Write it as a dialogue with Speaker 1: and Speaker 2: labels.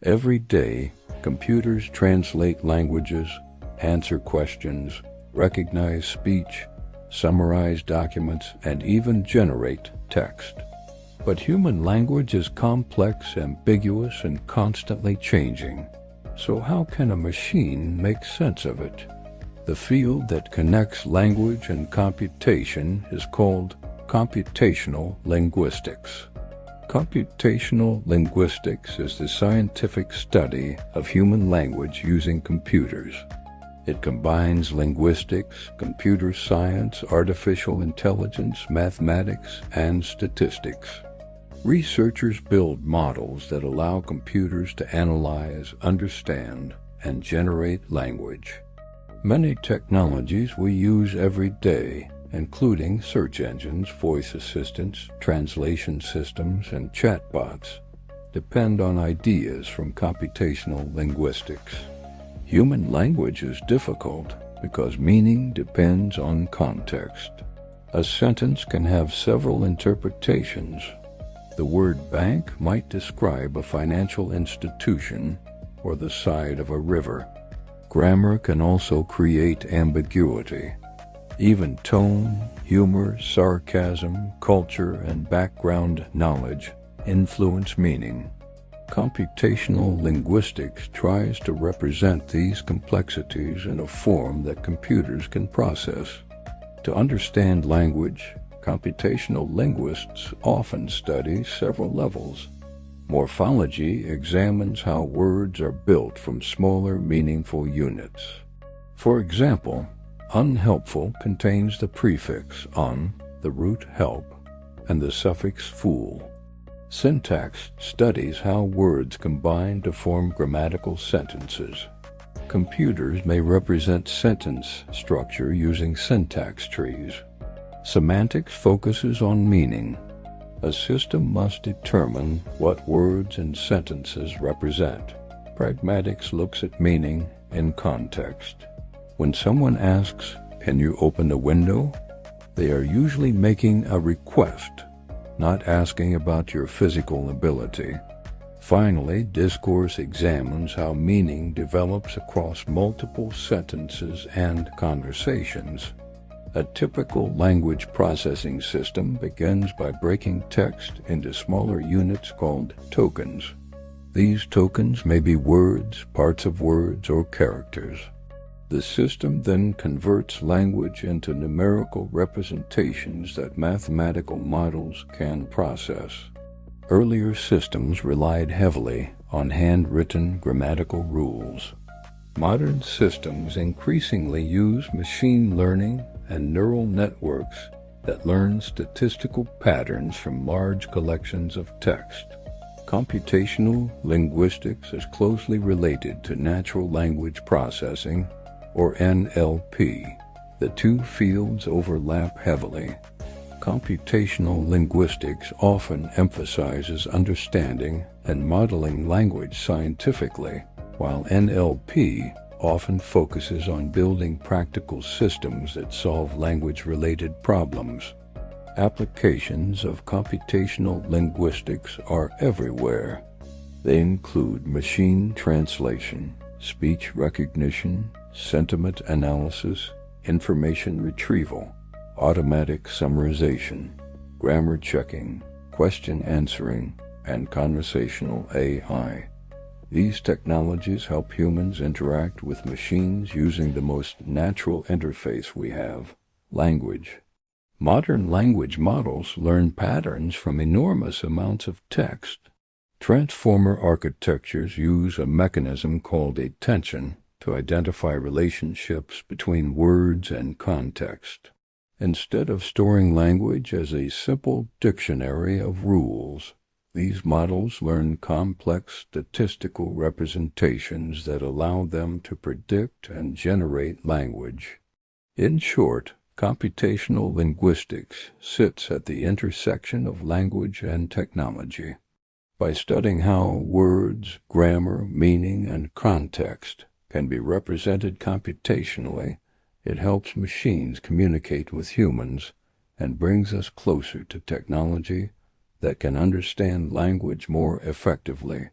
Speaker 1: Every day, computers translate languages, answer questions, recognize speech, summarize documents, and even generate text. But human language is complex, ambiguous, and constantly changing. So how can a machine make sense of it? The field that connects language and computation is called computational linguistics. Computational linguistics is the scientific study of human language using computers. It combines linguistics, computer science, artificial intelligence, mathematics, and statistics. Researchers build models that allow computers to analyze, understand, and generate language. Many technologies we use every day, including search engines, voice assistants, translation systems, and chatbots, depend on ideas from computational linguistics. Human language is difficult because meaning depends on context. A sentence can have several interpretations. The word bank might describe a financial institution or the side of a river. Grammar can also create ambiguity. Even tone, humor, sarcasm, culture, and background knowledge influence meaning. Computational linguistics tries to represent these complexities in a form that computers can process. To understand language, computational linguists often study several levels. Morphology examines how words are built from smaller, meaningful units. For example, unhelpful contains the prefix un, the root help, and the suffix ful. Syntax studies how words combine to form grammatical sentences. Computers may represent sentence structure using syntax trees. Semantics focuses on meaning. A system must determine what words and sentences represent. Pragmatics looks at meaning in context. When someone asks, "Can you open the window?" they are usually making a request, not asking about your physical ability. Finally, discourse examines how meaning develops across multiple sentences and conversations. A typical language processing system begins by breaking text into smaller units called tokens. These tokens may be words, parts of words, or characters. The system then converts language into numerical representations that mathematical models can process. Earlier systems relied heavily on handwritten grammatical rules. Modern systems increasingly use machine learning and neural networks that learn statistical patterns from large collections of text. Computational linguistics is closely related to natural language processing, or NLP. The two fields overlap heavily. Computational linguistics often emphasizes understanding and modeling language scientifically, while NLP often focuses on building practical systems that solve language-related problems. Applications of computational linguistics are everywhere. They include machine translation, speech recognition, sentiment analysis, information retrieval, automatic summarization, grammar checking, question answering, and conversational AI. These technologies help humans interact with machines using the most natural interface we have, language. Modern language models learn patterns from enormous amounts of text. Transformer architectures use a mechanism called attention to identify relationships between words and context. Instead of storing language as a simple dictionary of rules, these models learn complex statistical representations that allow them to predict and generate language. In short, computational linguistics sits at the intersection of language and technology. By studying how words, grammar, meaning, and context can be represented computationally, it helps machines communicate with humans and brings us closer to technology that can understand language more effectively.